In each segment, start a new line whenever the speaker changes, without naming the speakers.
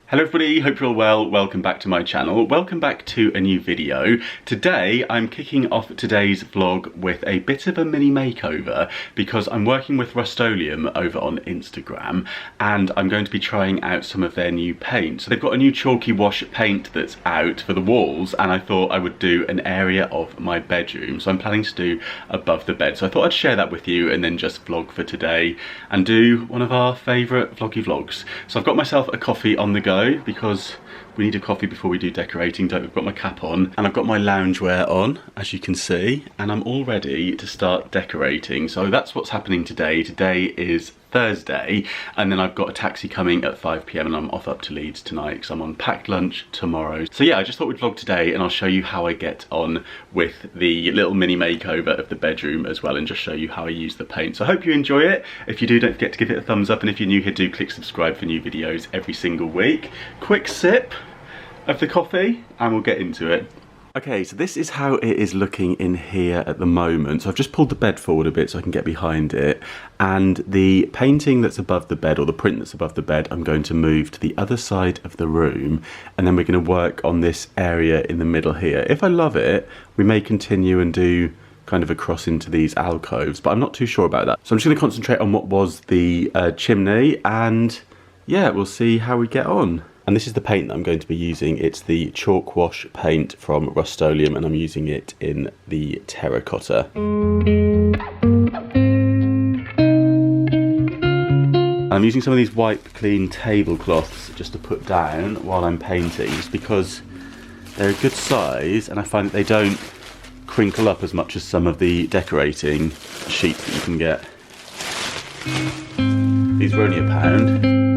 Hello everybody, hope you're all well. Welcome back to my channel. Welcome back to a new video. Today I'm kicking off today's vlog with a bit of a mini makeover because I'm working with Rust-Oleum over on Instagram and I'm going to be trying out some of their new paint. So they've got a new chalky wash paint that's out for the walls and I thought I would do an area of my bedroom. So I'm planning to do above the bed. So I thought I'd share that with you and then just vlog for today and do one of our favourite vloggy vlogs. So I've got myself a coffee on the go because we need a coffee before we do decorating. I've got my cap on and I've got my loungewear on, as you can see, and I'm all ready to start decorating. So that's what's happening today. Today is Thursday and then I've got a taxi coming at 5 PM and I'm off up to Leeds tonight because I'm on packed lunch tomorrow. So yeah, I just thought we'd vlog today and I'll show you how I get on with the little mini makeover of the bedroom as well and just show you how I use the paint. So I hope you enjoy it. If you do, don't forget to give it a thumbs up, and if you're new here, do click subscribe for new videos every single week. Quick sip of the coffee and we'll get into it. Okay, so this is how it is looking in here at the moment. So I've just pulled the bed forward a bit so I can get behind it. And the painting that's above the bed, or the print that's above the bed, I'm going to move to the other side of the room. And then we're going to work on this area in the middle here. If I love it, we may continue and do kind of across into these alcoves, but I'm not too sure about that. So I'm just going to concentrate on what was the chimney, and yeah, we'll see how we get on. And this is the paint that I'm going to be using. It's the Chalkwash paint from Rust-Oleum and I'm using it in the terracotta. I'm using some of these wipe clean tablecloths just to put down while I'm painting, just because they're a good size and I find that they don't crinkle up as much as some of the decorating sheets that you can get. These were only £1.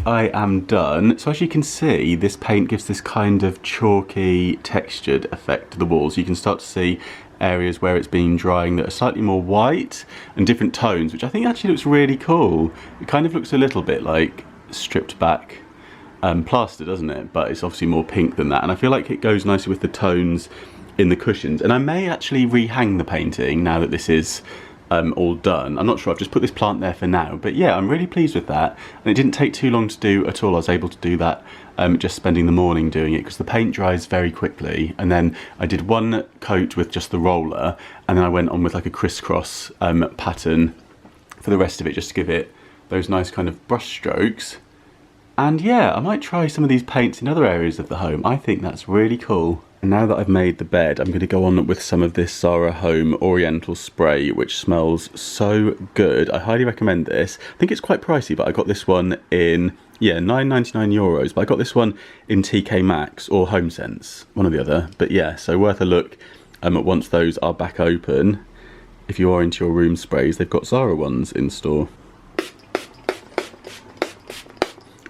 I am done. So as you can see, this paint gives this kind of chalky textured effect to the walls. You can start to see areas where it's been drying that are slightly more white and different tones, which I think actually looks really cool. It kind of looks a little bit like stripped back plaster, doesn't it? But it's obviously more pink than that, and I feel like it goes nicely with the tones in the cushions. And I may actually rehang the painting now that this is all done. I'm not sure, I've just put this plant there for now, but yeah, I'm really pleased with that, and it didn't take too long to do at all. I was able to do that just spending the morning doing it because the paint dries very quickly, and then I did one coat with just the roller and then I went on with like a crisscross pattern for the rest of it, just to give it those nice kind of brush strokes. And yeah, I might try some of these paints in other areas of the home. I think that's really cool. And now that I've made the bed, I'm going to go on with some of this Zara Home Oriental Spray, which smells so good. I highly recommend this. I think it's quite pricey, but I got this one in, yeah, €9.99, but I got this one in TK Maxx or HomeSense, one or the other. But yeah, so worth a look once those are back open. If you are into your room sprays, they've got Zara ones in store.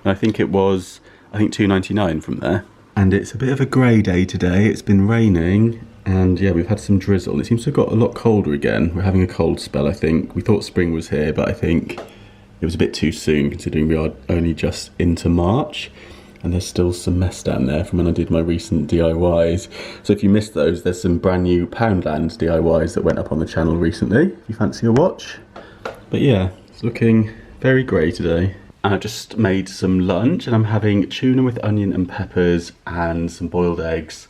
And I think it was, £2.99 from there. And it's a bit of a grey day today. It's been raining and yeah, we've had some drizzle. It seems to have got a lot colder again. We're having a cold spell, I think. We thought spring was here, but I think it was a bit too soon considering we are only just into March. and there's still some mess down there from when I did my recent DIYs. So if you missed those, there's some brand new Poundland DIYs that went up on the channel recently, if you fancy a watch. But yeah, it's looking very grey today. And I just made some lunch, and I'm having tuna with onion and peppers and some boiled eggs,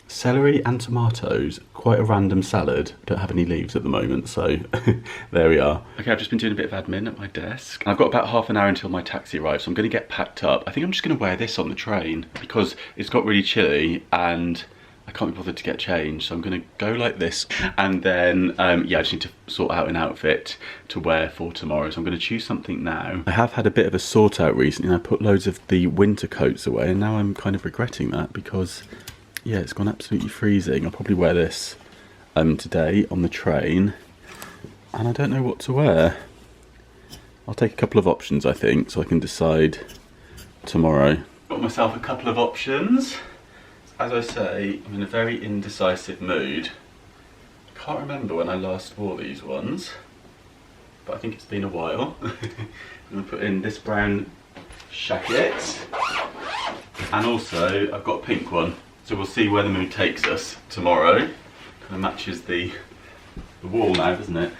celery and tomatoes. Quite a random salad. Don't have any leaves at the moment, so there we are. Okay, I've just been doing a bit of admin at my desk. I've got about half an hour until my taxi arrives, so I'm going to get packed up. I think I'm just going to wear this on the train because it's got really chilly and I can't be bothered to get changed, so I'm going to go like this, and then yeah, I just need to sort out an outfit to wear for tomorrow, so I'm going to choose something now. I have had a bit of a sort out recently, and I put loads of the winter coats away, and now I'm kind of regretting that because yeah, it's gone absolutely freezing. I'll probably wear this today on the train, and I don't know what to wear. I'll take a couple of options, I think, so I can decide tomorrow. Got myself a couple of options. As I say, I'm in a very indecisive mood. I can't remember when I last wore these ones, but I think it's been a while. I'm going to put in this brown jacket, and also I've got a pink one. So we'll see where the mood takes us tomorrow. Kind of matches the wall now, doesn't it?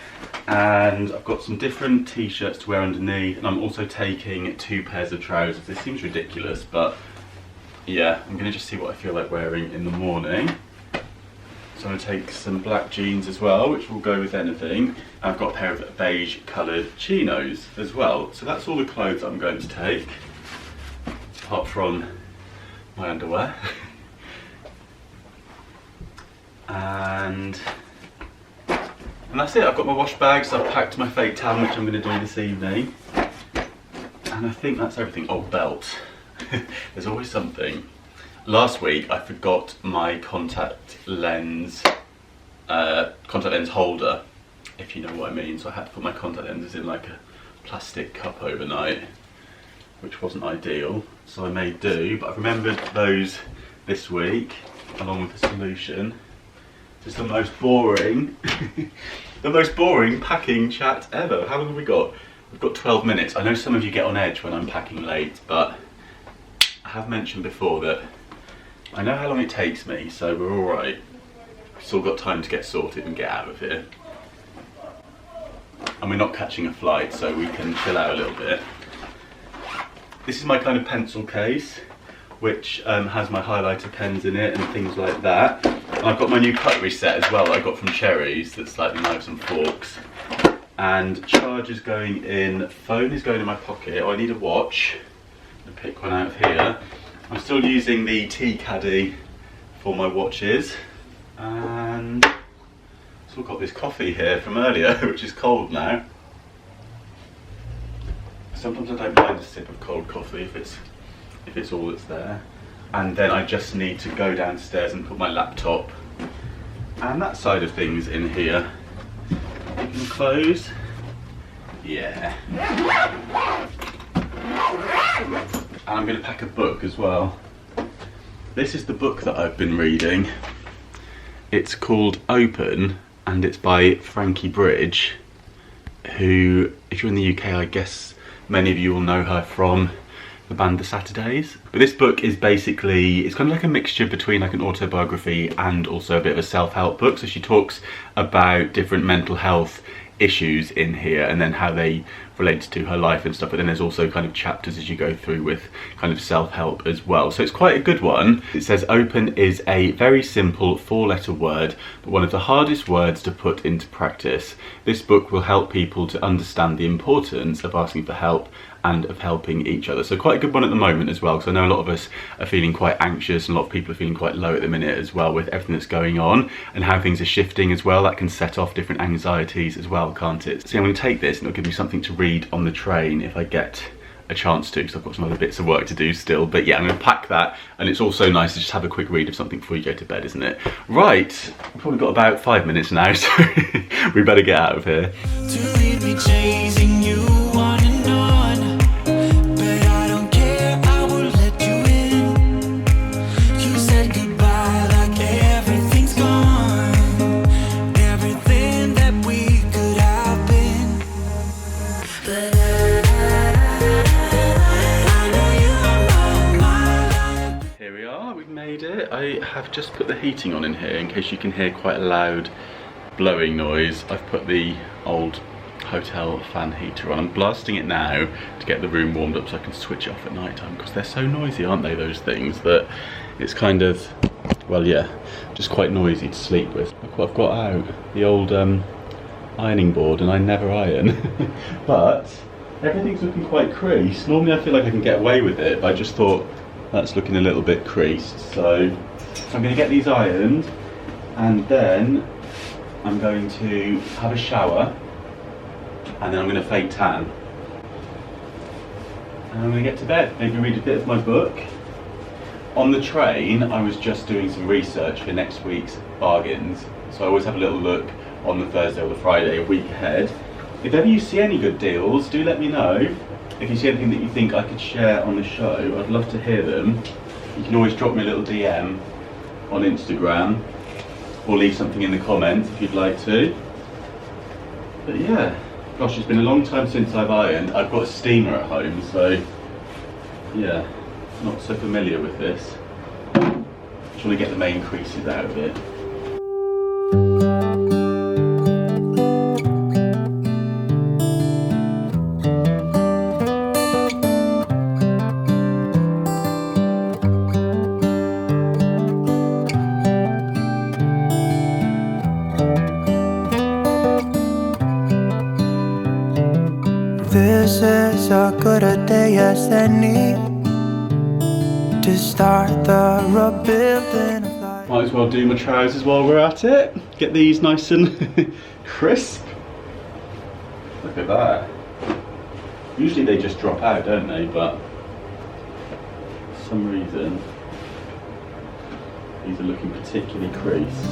And I've got some different t-shirts to wear underneath, and I'm also taking 2 pairs of trousers. This seems ridiculous, but yeah, I'm gonna just see what I feel like wearing in the morning. So I'm gonna take some black jeans as well, which will go with anything. I've got a pair of beige coloured chinos as well. So that's all the clothes I'm going to take, apart from my underwear. And that's it. I've got my wash bags, I've packed my fake tan, which I'm going to do this evening. And I think that's everything. Oh, belt. There's always something. Last week I forgot my contact lens holder, if you know what I mean. So I had to put my contact lenses in like a plastic cup overnight, which wasn't ideal. So I made do, but I've remembered those this week, along with the solution. It's the most boring, the most boring packing chat ever. How long have we got? We've got 12 minutes. I know some of you get on edge when I'm packing late, but I have mentioned before that I know how long it takes me, so we're all right. We've still got time to get sorted and get out of here. And we're not catching a flight, so we can chill out a little bit. This is my kind of pencil case, which has my highlighter pens in it and things like that. And I've got my new cutlery set as well that I got from Cherries, that's like the knives and forks. And charger's going in, phone is going in my pocket. Oh, I need a watch. I'm gonna pick one out of here. I'm still using the tea caddy for my watches. And still got this coffee here from earlier, which is cold now. Sometimes I don't mind a sip of cold coffee if it's all that's there. And then I just need to go downstairs and put my laptop and that side of things in here. You can close. Yeah. And I'm going to pack a book as well. This is the book that I've been reading. It's called Open, and it's by Frankie Bridge, who, if you're in the UK, I guess many of you will know her from the band The Saturdays. But this book is basically, it's kind of like a mixture between like an autobiography and also a bit of a self-help book. So she talks about different mental health issues in here and then how they relate to her life and stuff, but then there's also kind of chapters as you go through with kind of self-help as well. So it's quite a good one. It says open is a very simple 4-letter word, but one of the hardest words to put into practice. This book will help people to understand the importance of asking for help and of helping each other. So quite a good one at the moment as well, because I know a lot of us are feeling quite anxious and a lot of people are feeling quite low at the minute as well with everything that's going on and how things are shifting as well. That can set off different anxieties as well, can't it? So I'm going to take this and it'll give me something to read on the train if I get a chance to, because I've got some other bits of work to do still. But yeah, I'm going to pack that, and it's also nice to just have a quick read of something before you go to bed, isn't it? Right, we've probably got about 5 minutes now, so we better get out of here.
To leave me chasing you on and on, but I don't care, I will let you in. You said goodbye like everything's gone, everything that we could have been. But I know you are on my
have just put the heating on in here in case you can hear quite a loud blowing noise. I've put the old hotel fan heater on. I'm blasting it now to get the room warmed up so I can switch it off at night time, because they're so noisy, aren't they, those things, that it's kind of, well, yeah, just quite noisy to sleep with. Look what I've got out, the old ironing board, and I never iron. But everything's looking quite creased. Normally I feel like I can get away with it, but I just thought that's looking a little bit creased. So I'm going to get these ironed, and then I'm going to have a shower, and then I'm going to fake tan. And I'm going to get to bed, maybe read a bit of my book. On the train, I was just doing some research for next week's bargains. So I always have a little look on the Thursday or the Friday, a week ahead. If ever you see any good deals, do let me know. If you see anything that you think I could share on the show, I'd love to hear them. You can always drop me a little DM on Instagram, or leave something in the comments if you'd like to. But yeah, gosh, it's been a long time since I've ironed. I've got a steamer at home, so yeah, not so familiar with this. Just want to get the main creases out of it.
This is as good a day as any to start the rebuilding of life.
Might as well do my trousers while we're at it. Get these nice and crisp. Look at that. Usually they just drop out, don't they? But for some reason these are looking particularly creased.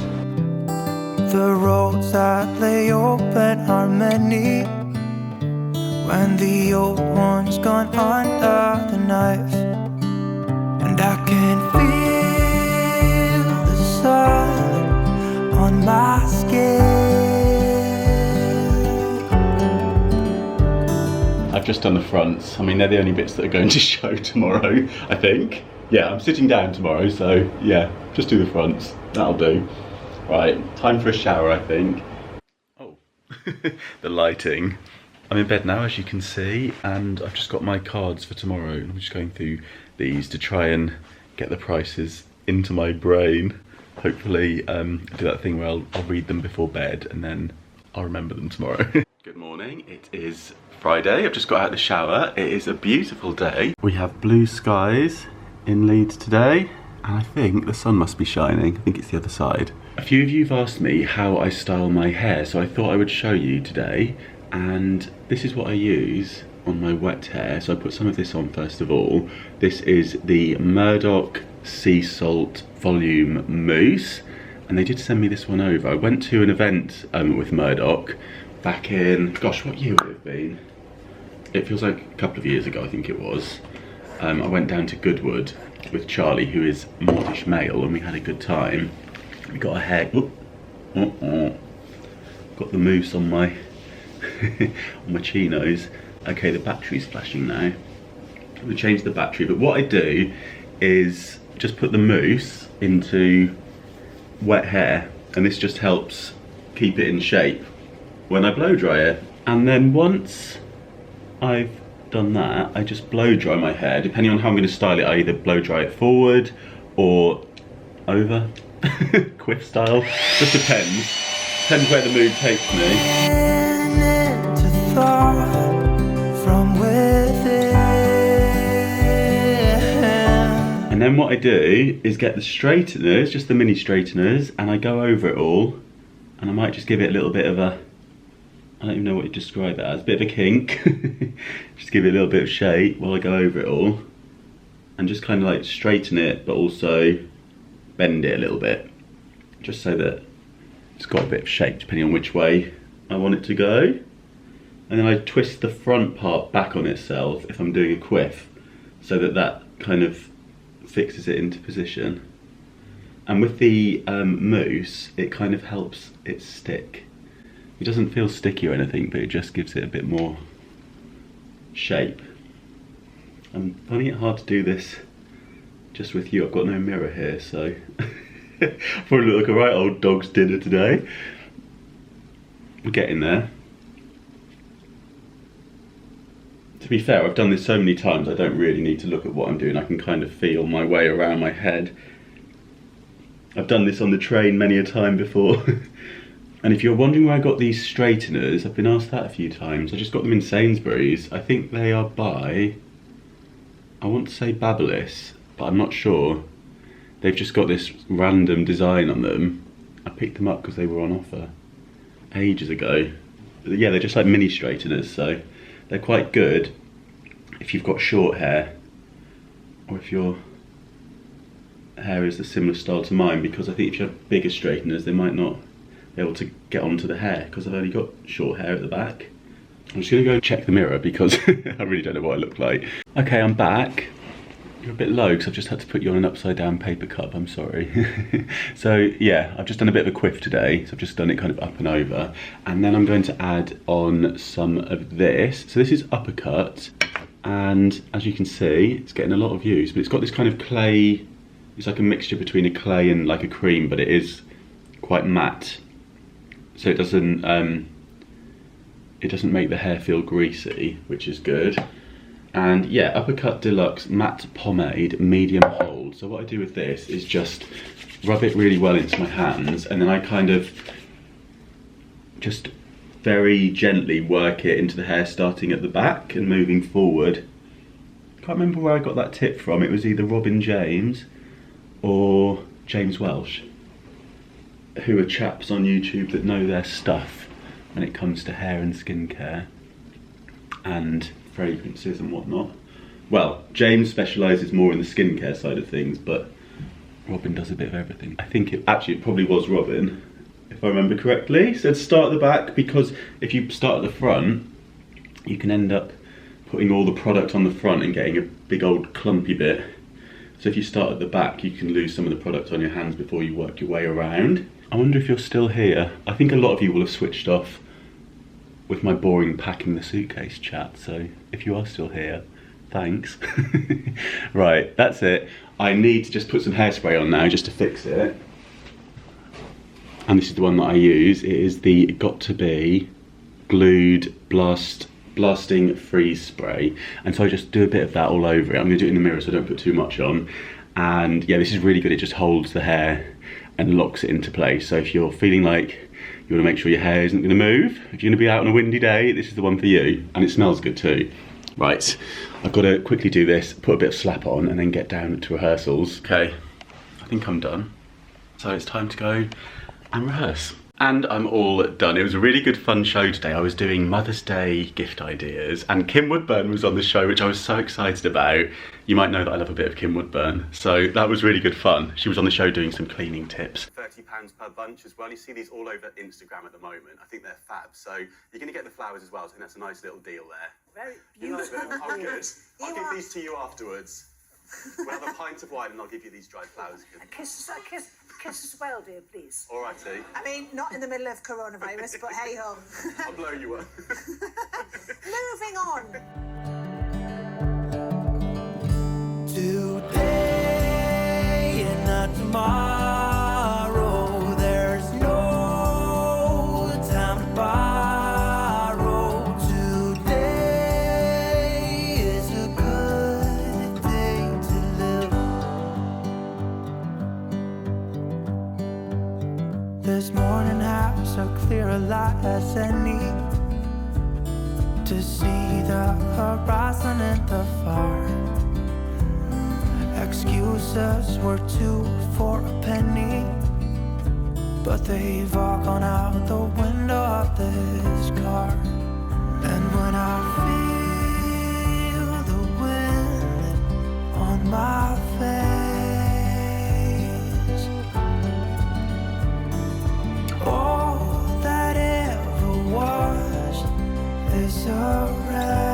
The roads that lay open are many when the old one's gone under the knife. And I can feel the sun on my skin.
I've just done the fronts. I mean, they're the only bits that are going to show tomorrow, I think. Yeah, I'm sitting down tomorrow, so yeah, just do the fronts. That'll do. Right, time for a shower, I think. Oh, the lighting. I'm in bed now, as you can see, and I've just got my cards for tomorrow. I'm just going through these to try and get the prices into my brain. Hopefully do that thing where I'll read them before bed and then I'll remember them tomorrow. Good morning, it is Friday. I've just got out of the shower. It is a beautiful day. We have blue skies in Leeds today, and I think the sun must be shining. I think it's the other side. A few of you have asked me how I style my hair, so I thought I would show you today. And this is what I use on my wet hair. So I put some of this on first of all. This is the Murdock Sea Salt Volume Mousse, and they did send me this one over. I went to an event with Murdock back in, gosh, what year would it have been? It feels like a couple of years ago, I think it was. I went down to Goodwood with Charlie, who is Mortish male, and we had a good time. We got a hair, got the mousse on my on my chinos. Okay, the battery's flashing now. I'm going to change the battery, but what I do is just put the mousse into wet hair, and this just helps keep it in shape when I blow dry it. And then once I've done that, I just blow dry my hair. Depending on how I'm going to style it, I either blow dry it forward or over, quiff style, just depends where the mood takes me. And then what I do is get the straighteners, just the mini straighteners, and I go over it all, and I might just give it a little bit of a, I don't even know what you describe it as, a bit of a kink. Just give it a little bit of shape while I go over it all, and just kind of like straighten it, but also bend it a little bit, just so that it's got a bit of shape depending on which way I want it to go. And then I twist the front part back on itself if I'm doing a quiff, so that that kind of fixes it into position. And with the mousse, it kind of helps it stick. It doesn't feel sticky or anything, but it just gives it a bit more shape. I'm finding it hard to do this just with you. I've got no mirror here, so Probably look like a right old dog's dinner today. We're getting there. To be fair, I've done this so many times, I don't really need to look at what I'm doing. I can kind of feel my way around my head. I've done this on the train many a time before. And if you're wondering where I got these straighteners, I've been asked that a few times. I just got them in Sainsbury's. I think they are by, I want to say Babyliss, but I'm not sure. They've just got this random design on them. I picked them up because they were on offer ages ago. But yeah, they're just like mini straighteners, so they're quite good if you've got short hair, or if your hair is a similar style to mine, because I think if you have bigger straighteners, they might not be able to get onto the hair because I've only got short hair at the back. I'm just gonna go check the mirror because I really don't know what I look like. Okay, I'm back. You're a bit low because I've just had to put you on an upside down paper cup, I'm sorry. So yeah, I've just done a bit of a quiff today. So I've just done it kind of up and over. And then I'm going to add on some of this. So this is uppercut. And as you can see, it's getting a lot of views, but it's got this kind of clay, it's like a mixture between a clay and like a cream, but it is quite matte. So it doesn't make the hair feel greasy, which is good. And yeah, Uppercut Deluxe Matte Pomade Medium Hold. So what I do with this is just rub it really well into my hands, and then I kind of just very gently work it into the hair, starting at the back and moving forward. I can't remember where I got that tip from. It was either Robin James or James Welsh, who are chaps on YouTube that know their stuff when it comes to hair and skincare and fragrances and whatnot. Well, James specialises more in the skincare side of things, but Robin does a bit of everything. I think it probably was Robin, if I remember correctly. So start at the back, because if you start at the front, you can end up putting all the product on the front and getting a big old clumpy bit. So if you start at the back, you can lose some of the product on your hands before you work your way around. I wonder if you're still here. I think a lot of you will have switched off with my boring packing the suitcase chat, so if you are still here, thanks. Right, that's it. I need to just put some hairspray on now just to fix it. And this is the one that I use. It is the Got To Be Glued Blasting Freeze Spray. And so I just do a bit of that all over it. I'm gonna do it in the mirror so I don't put too much on. And yeah, this is really good. It just holds the hair and locks it into place. So if you're feeling like you want to make sure your hair isn't going to move, if you're going to be out on a windy day, this is the one for you. And it smells good too. Right, I've got to quickly do this, put a bit of slap on, and then get down to rehearsals. Okay, I think I'm done. So it's time to go and rehearse. And I'm all done. It was a really good fun show today. I was doing Mother's Day gift ideas, and Kim Woodburn was on the show, which I was so excited about. You might know that I love a bit of Kim Woodburn. So that was really good fun. She was on the show doing some cleaning tips. £30 per bunch as well. You see these all over Instagram at the moment. I think they're fab. So you're gonna get the flowers as well. So I think that's a nice little deal there.
Very beautiful.
Oh, good. I'll give these to you afterwards. We'll have a pint of wine and I'll give you these dried flowers.
A kiss as well, dear, please.
All righty.
I mean, not in the middle of coronavirus, but hey ho.
I'll blow you up.
Moving on.
Today and not tomorrow, there's no time to borrow. Today is a good day to live. This morning has a clearer light as any, to see the horizon in the far. Excuses were 2 for a penny, but they've all gone out the window of this car. And when I feel the wind on my face, all that ever was is a wreck.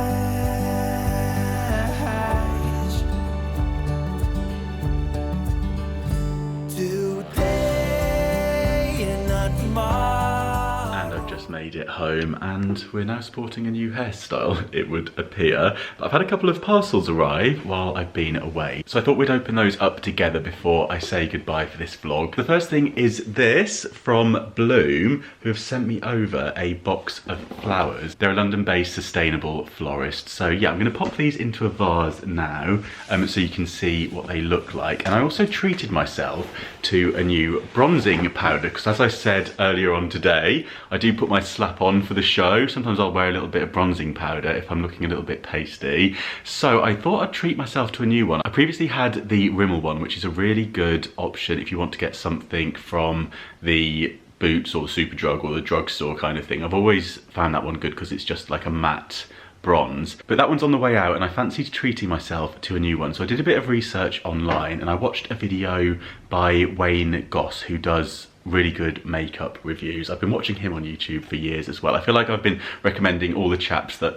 just made it home and we're now sporting a new hairstyle, it would appear. But I've had a couple of parcels arrive while I've been away, so I thought we'd open those up together before I say goodbye for this vlog. The first thing is this from Bloom, who have sent me over a box of flowers. They're a London-based sustainable florist. So yeah, I'm going to pop these into a vase now so you can see what they look like. And I also treated myself to a new bronzing powder because, as I said earlier on today, I do put my slap on for the show. Sometimes I'll wear a little bit of bronzing powder if I'm looking a little bit pasty. So I thought I'd treat myself to a new one. I previously had the Rimmel one, which is a really good option if you want to get something from the Boots or the Superdrug or the drugstore kind of thing. I've always found that one good because it's just like a matte bronze. But that one's on the way out and I fancied treating myself to a new one. So I did a bit of research online and I watched a video by Wayne Goss, who does really good makeup reviews. I've been watching him on YouTube for years as well. I feel like I've been recommending all the chaps that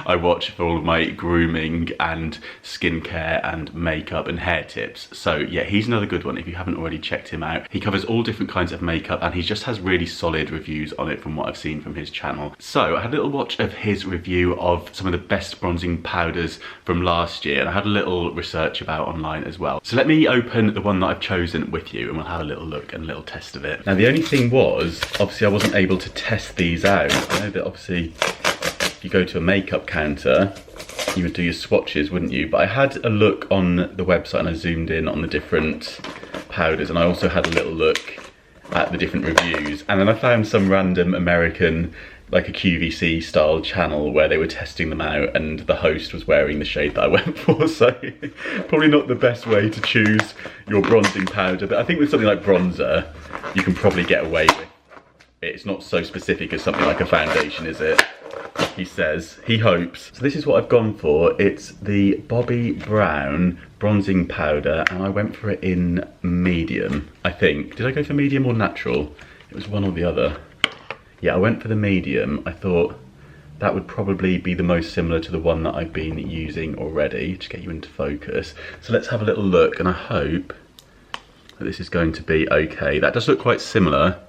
I watch for all of my grooming and skincare and makeup and hair tips. So yeah, he's another good one if you haven't already checked him out. He covers all different kinds of makeup and he just has really solid reviews on it from what I've seen from his channel. So I had a little watch of his review of some of the best bronzing powders from last year, and I had a little research about online as well. So let me open the one that I've chosen with you and we'll have a little look and a little test of it. Now the only thing was, obviously I wasn't able to test these out. I know that obviously if you go to a makeup counter, you would do your swatches, wouldn't you? But I had a look on the website and I zoomed in on the different powders, and I also had a little look at the different reviews, and then I found some random American, like a QVC style channel where they were testing them out and the host was wearing the shade that I went for. So probably not the best way to choose your bronzing powder, but I think with something like bronzer you can probably get away with it. It's not so specific as something like a foundation, is it? He says, he hopes. So this is what I've gone for. It's the Bobbi Brown bronzing powder and I went for it in medium, I think. Did I go for medium or natural? It was one or the other. Yeah, I went for the medium. I thought that would probably be the most similar to the one that I've been using already, to get you into focus. So let's have a little look, and I hope that this is going to be okay. That does look quite similar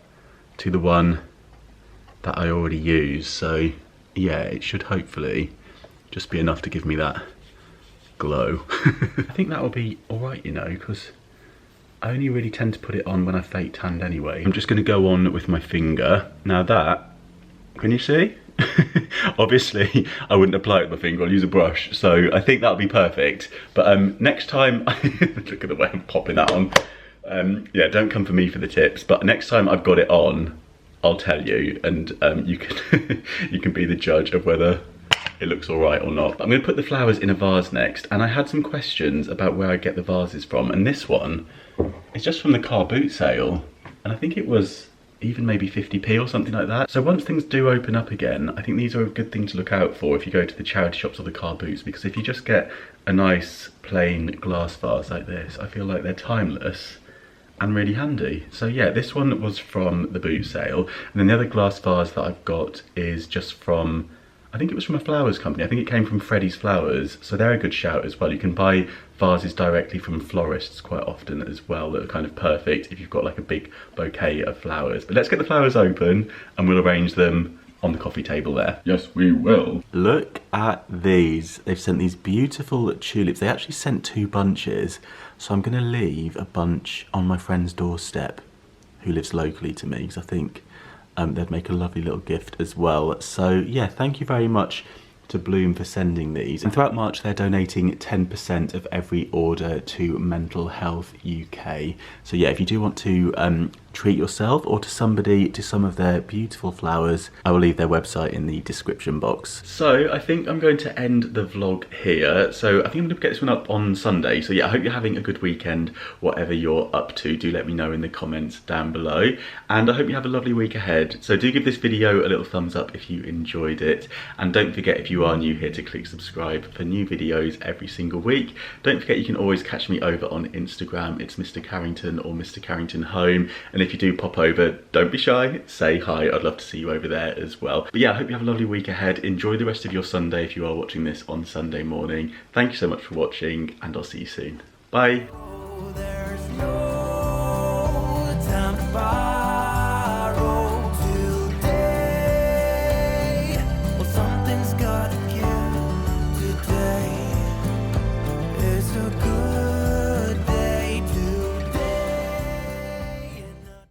to the one that I already used, so yeah, it should hopefully just be enough to give me that glow. I think that will be alright, you know, because I only really tend to put it on when I fake tanned anyway. I'm just going to go on with my finger. Now that, can you see? Obviously I wouldn't apply it with my finger, I'll use a brush, so I think that'll be perfect. But next time, look at the way I'm popping that on. Yeah, don't come for me for the tips, but next time I've got it on, I'll tell you, and you can you can be the judge of whether it looks all right or not. I'm going to put the flowers in a vase next, and I had some questions about where I get the vases from, and this one is just from the car boot sale, and I think it was even maybe 50p or something like that. So once things do open up again, I think these are a good thing to look out for if you go to the charity shops or the car boots, because if you just get a nice plain glass vase like this, I feel like they're timeless and really handy. So yeah, this one was from the boot sale, and then the other glass vase that I've got is just from, I think it was from a flowers company. I think it came from Freddy's Flowers, so they're a good shout as well. You can buy vases directly from florists quite often as well that are kind of perfect if you've got like a big bouquet of flowers. But let's get the flowers open and we'll arrange them on the coffee table there. Yes, we will. Look at these. They've sent these beautiful tulips. They actually sent 2 bunches, so I'm going to leave a bunch on my friend's doorstep who lives locally to me, because I think they'd make a lovely little gift as well. So yeah, thank you very much to Bloom for sending these. And throughout March they're donating 10% of every order to Mental Health UK. So yeah, if you do want to treat yourself or to somebody to some of their beautiful flowers, I will leave their website in the description box. So I think I'm going to end the vlog here. So I think I'm going to get this one up on Sunday. So yeah, I hope you're having a good weekend, whatever you're up to. Do let me know in the comments down below, and I hope you have a lovely week ahead. So do give this video a little thumbs up if you enjoyed it, and don't forget, if you are new here, to click subscribe for new videos every single week. Don't forget, you can always catch me over on Instagram. It's Mr. Carrington or Mr. Carrington Home, and if you do pop over, don't be shy, say hi. I'd love to see you over there as well. But yeah, I hope you have a lovely week ahead. Enjoy the rest of your Sunday if you are watching this on Sunday morning. Thank you so much for watching, and I'll see you soon. Bye.
There's no